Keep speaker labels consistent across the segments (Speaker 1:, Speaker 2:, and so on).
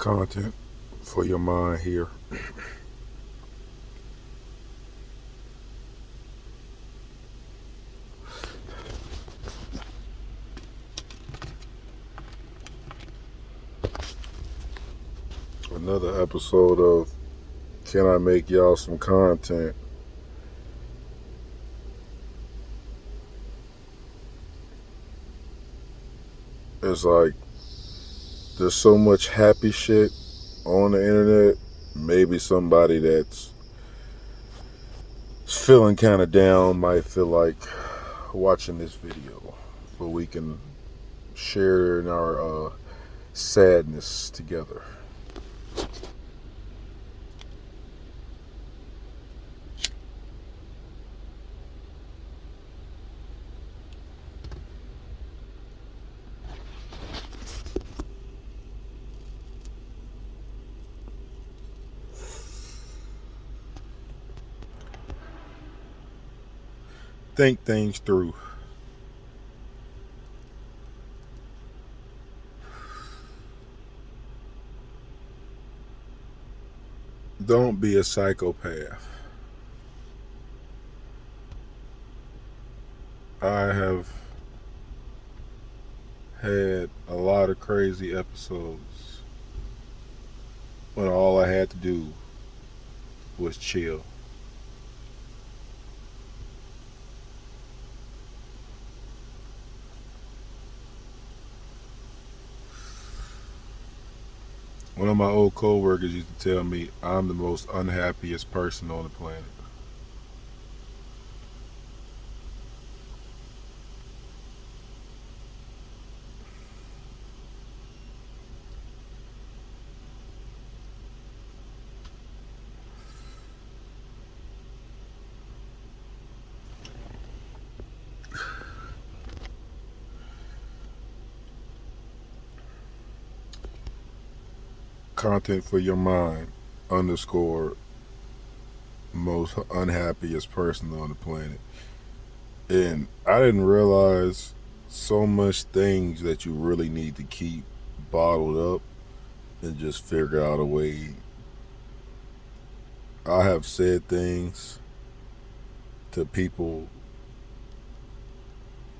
Speaker 1: Content for your mind here. Another episode of Can I Make Y'all Some Content? It's like there's so much happy shit on the internet. Maybe somebody that's feeling kind of down might feel like watching this video, but we can share in our sadness together. Think things through. Don't be a psychopath. I have had a lot of crazy episodes when all I had to do was chill. One of my old coworkers used to tell me I'm the most unhappiest person on the planet. Content for your mind _ most unhappiest person on the planet. And I didn't realize so much things that you really need to keep bottled up and just figure out a way. I have said things to people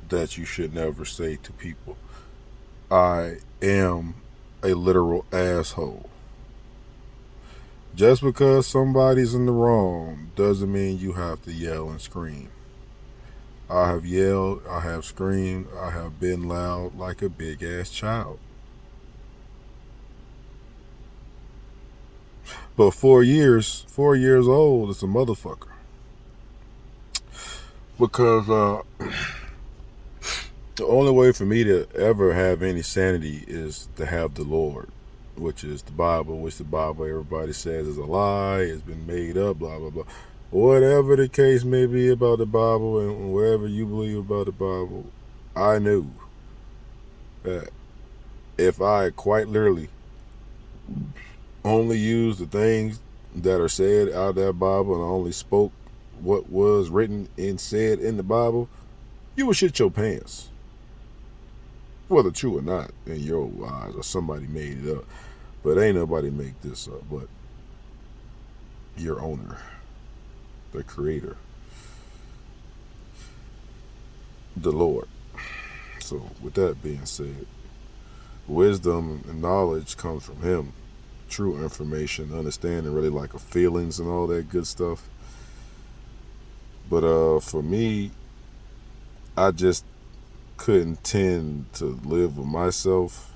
Speaker 1: that you should never say to people. I am a literal asshole. Just because somebody's in the wrong doesn't mean you have to yell and scream. I have yelled, I have screamed, I have been loud like a big ass child. But 4 years old is a motherfucker. Because the only way for me to ever have any sanity is to have the Lord, which is the Bible, which the Bible everybody says is a lie, it's been made up, blah, blah, blah. Whatever the case may be about the Bible and whatever you believe about the Bible, I knew that if I quite literally only used the things that are said out of that Bible and I only spoke what was written and said in the Bible, you would shit your pants. Whether true or not in your eyes or somebody made it up. But ain't nobody make this up but your owner, the creator, the Lord. So with that being said, wisdom and knowledge comes from him. True information, understanding really like a feelings and all that good stuff. But for me, I just couldn't tend to live with myself,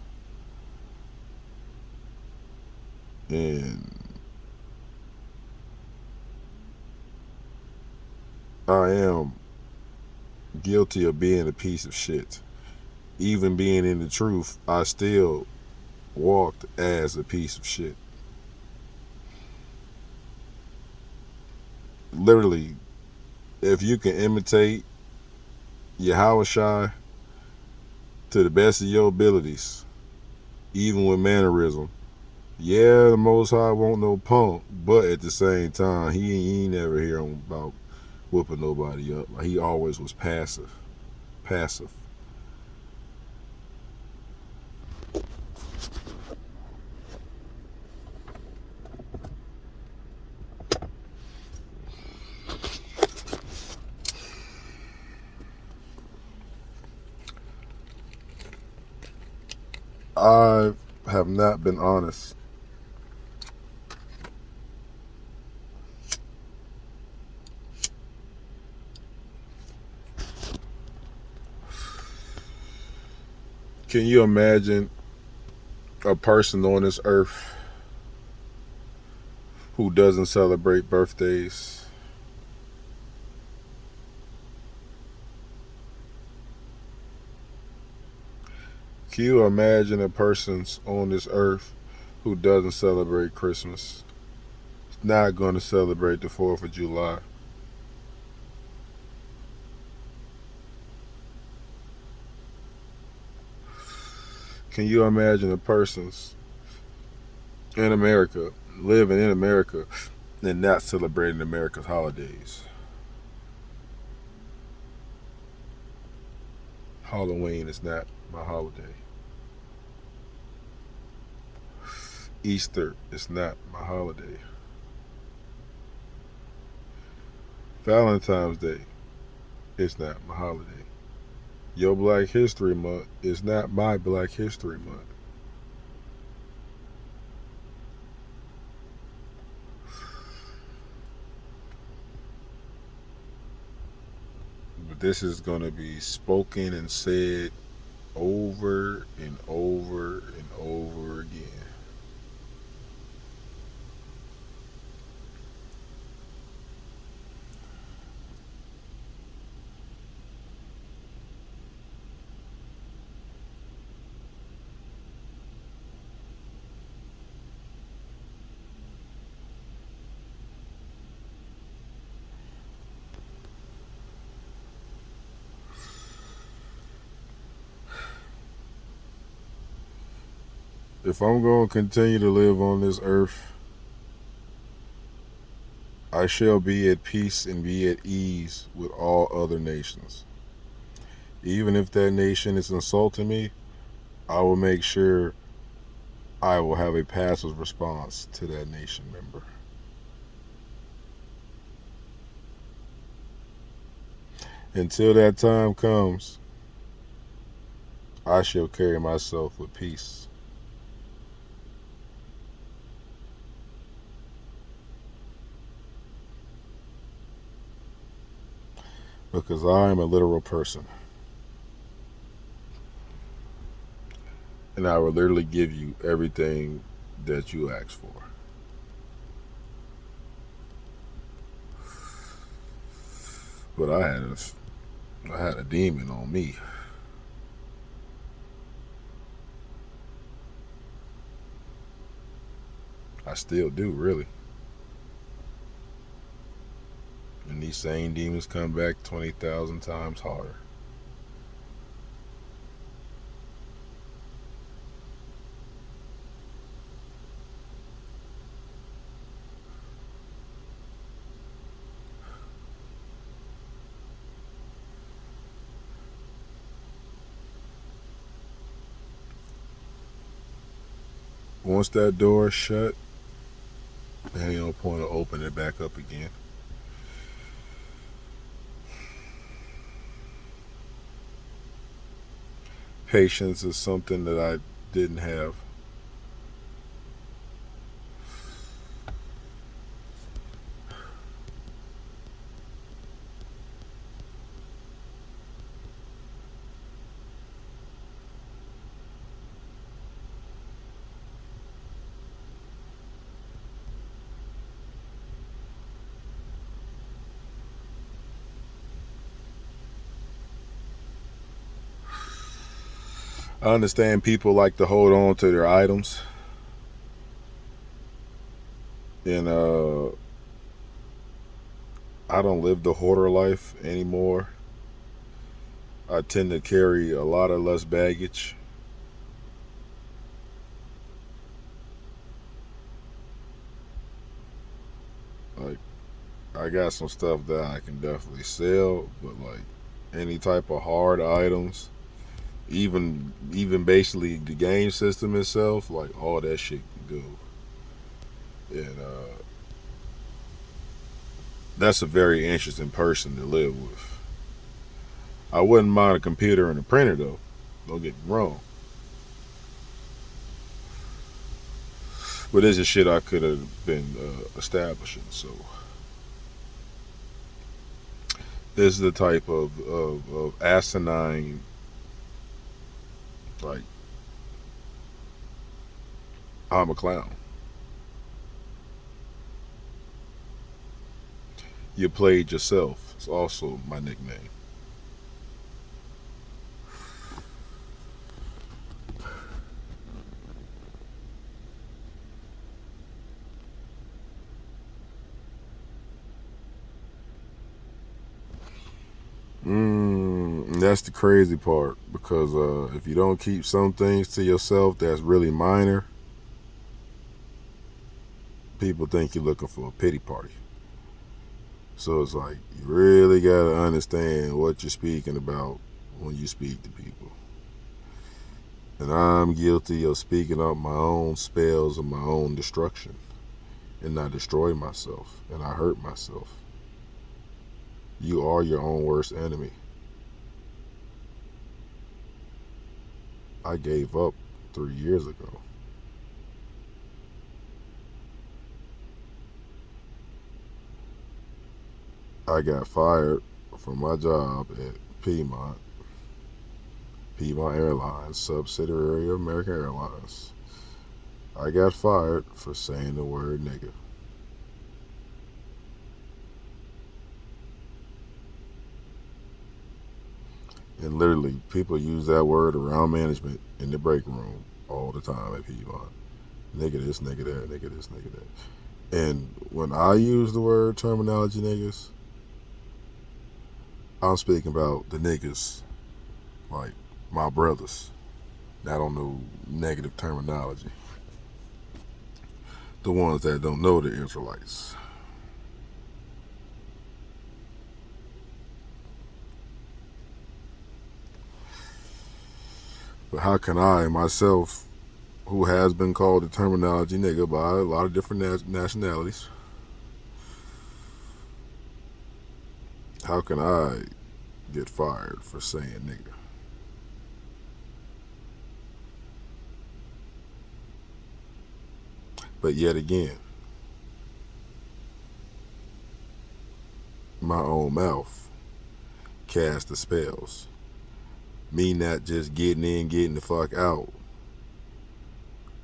Speaker 1: and I am guilty of being a piece of shit. Even being in the truth, I still walked as a piece of shit. Literally, if you can imitate Yahushua to the best of your abilities, even with mannerism, yeah, the Most High won't no punk, but at the same time, he ain't never hear him about whooping nobody up. Like, he always was passive. I have not been honest. Can you imagine a person on this earth who doesn't celebrate birthdays? Can you imagine a person on this earth who doesn't celebrate Christmas? Not going to celebrate the 4th of July? Can you imagine a person in America, living in America, and not celebrating America's holidays? Halloween is not my holiday. Easter is not my holiday. Valentine's Day is not my holiday. Your Black History Month is not my Black History Month. But this is going to be spoken and said over and over and over again. If I'm going to continue to live on this earth, I shall be at peace and be at ease with all other nations. Even if that nation is insulting me, I will make sure I will have a passive response to that nation member. Until that time comes, I shall carry myself with peace. Because I am a literal person. And I will literally give you everything that you ask for. But I had a demon on me. I still do, really. And these same demons come back 20,000 times harder. Once that door is shut, there ain't no point of opening it back up again. Patience is something that I didn't have. I understand people like to hold on to their items, and I don't live the hoarder life anymore. I tend to carry a lot of less baggage. Like, I got some stuff that I can definitely sell, but like any type of hard items, even basically the game system itself, like all that shit can go. And that's a very interesting person to live with. I wouldn't mind a computer and a printer though. Don't get me wrong. But this is shit I could have been establishing. So this is the type of asinine, like, I'm a clown. You played yourself. It's also my nickname. That's the crazy part because if you don't keep some things to yourself that's really minor, people think you're looking for a pity party. So it's like you really gotta understand what you're speaking about when you speak to people. And I'm guilty of speaking up my own spells of my own destruction. And I destroy myself and I hurt myself. You are your own worst enemy. I gave up 3 years ago. I got fired from my job at Piedmont Airlines, subsidiary of American Airlines. I got fired for saying the word nigga. And literally, people use that word around management in the break room all the time at Piedmont. Nigga this, nigga that, nigga this, nigga that. And when I use the word terminology niggas, I'm speaking about the niggas, like my brothers, that don't know negative terminology. The ones that don't know the Israelites. But how can I, myself, who has been called the terminology nigga by a lot of different nationalities, how can I get fired for saying nigga? But yet again, my own mouth casts the spells. Me not just getting in, getting the fuck out,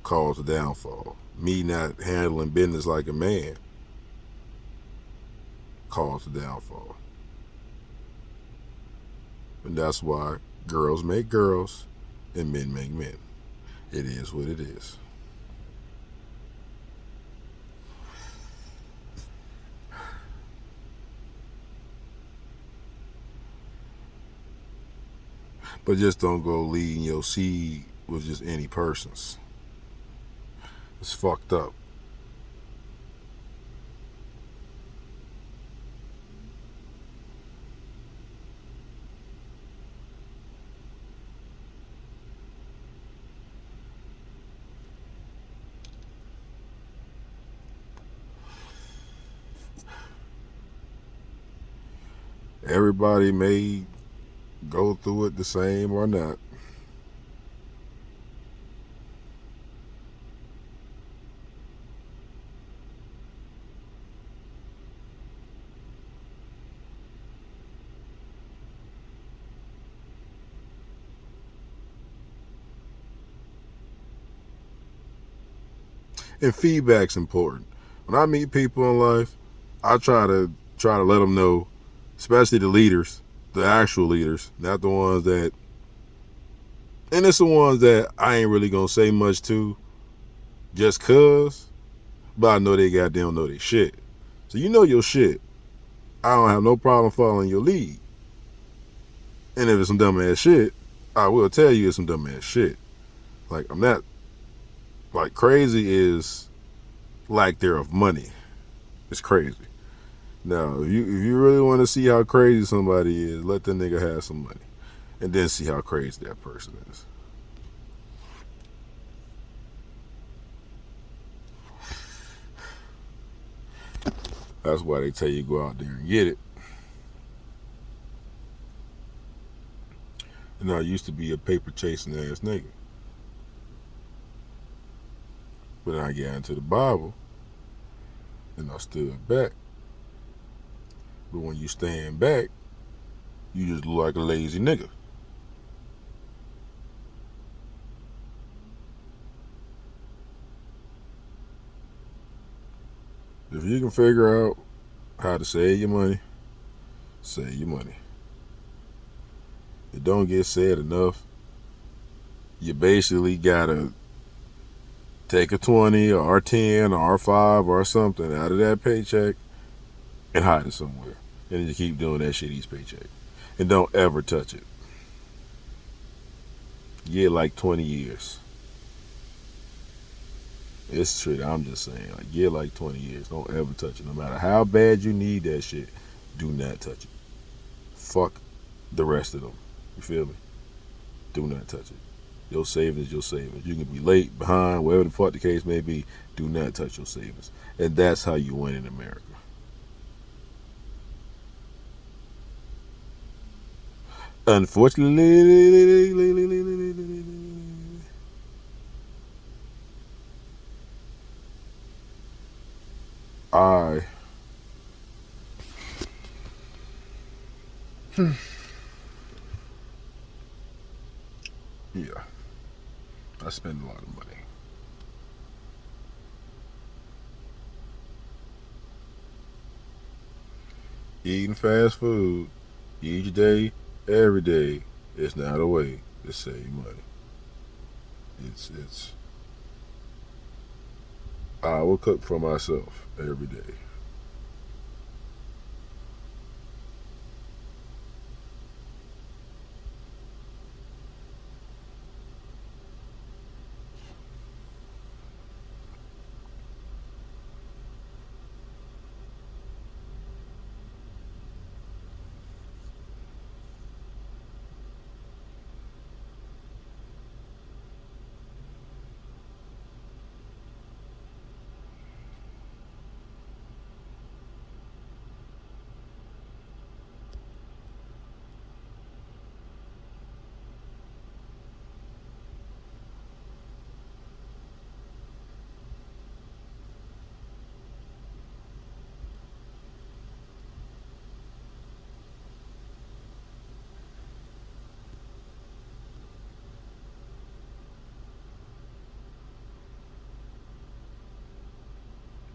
Speaker 1: caused the downfall. Me not handling business like a man caused the downfall. And that's why girls make girls and men make men. It is what it is. But just don't go leading your seed with just any persons. It's fucked up. Everybody may go through it the same or not. And feedback's important. When I meet people in life, I try to let them know, especially the leaders, the actual leaders, not the ones that, and it's the ones that I ain't really gonna say much to, just cause, but I know they goddamn know their shit. So you know your shit. I don't have no problem following your lead. And if it's some dumbass shit, I will tell you it's some dumbass shit. Like I'm not like crazy is lack thereof money. It's crazy. Now, if you really want to see how crazy somebody is, let the nigga have some money, and then see how crazy that person is. That's why they tell you go out there and get it. And I used to be a paper chasing ass nigga. But then I got into the Bible and I stood back. But when you stand back, you just look like a lazy nigga. If you can figure out how to save your money, save your money. It don't get said enough. You basically gotta take a 20 or R10 or R5 or something out of that paycheck and hide it somewhere. And you keep doing that shit each paycheck. And don't ever touch it. Get like 20 years. It's true. I'm just saying. Like, get like 20 years. Don't ever touch it. No matter how bad you need that shit, do not touch it. Fuck the rest of them. You feel me? Do not touch it. Your savings, your savings. You can be late, behind, whatever the fuck the case may be. Do not touch your savings. And that's how you win in America. Unfortunately, I yeah, I spend a lot of money. Eating fast food each day, every day, is not a way to save money. It's I will cook for myself every day.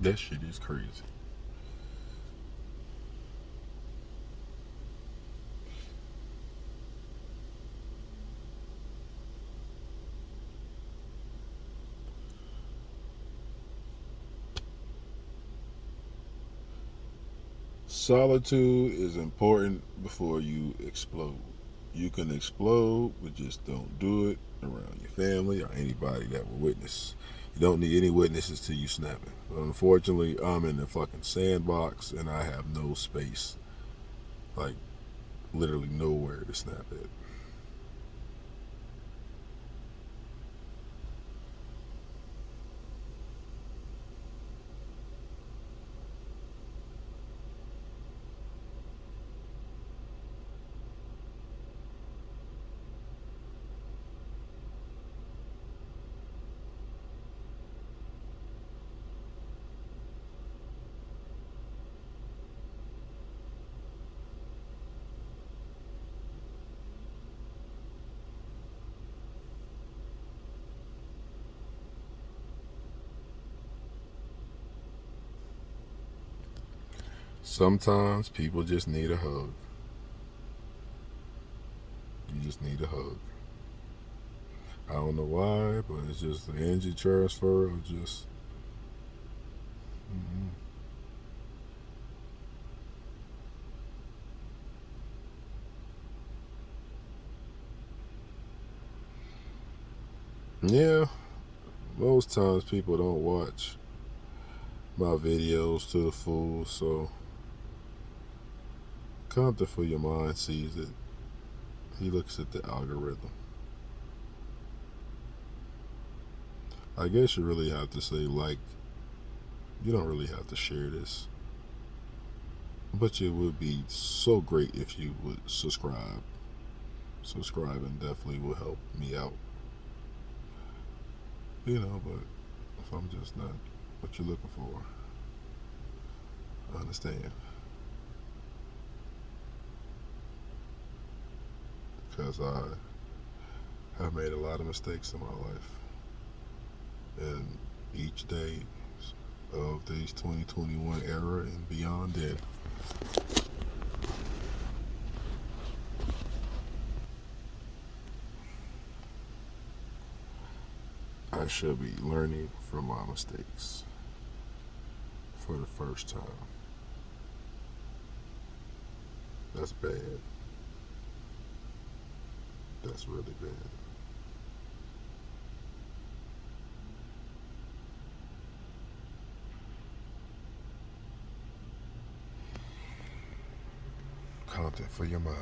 Speaker 1: That shit is crazy. Solitude is important before you explode. You can explode, but just don't do it around your family or anybody that will witness. You don't need any witnesses till you snapping. But unfortunately, I'm in the fucking sandbox and I have no space. Like, literally nowhere to snap at. Sometimes people just need a hug. You just need a hug. I don't know why, but it's just the energy transfer of just. Mm-hmm. Yeah, most times people don't watch my videos to the full, so Compton for your mind sees it. He looks at the algorithm. I guess you really have to say like. You don't really have to share this, but it would be so great if you would subscribe. Subscribing definitely will help me out. But if I'm just not what you're looking for. I understand. Because I have made a lot of mistakes in my life. And each day of this 2021 era and beyond it, I should be learning from my mistakes for the first time. That's bad. That's really bad. Content for your mind.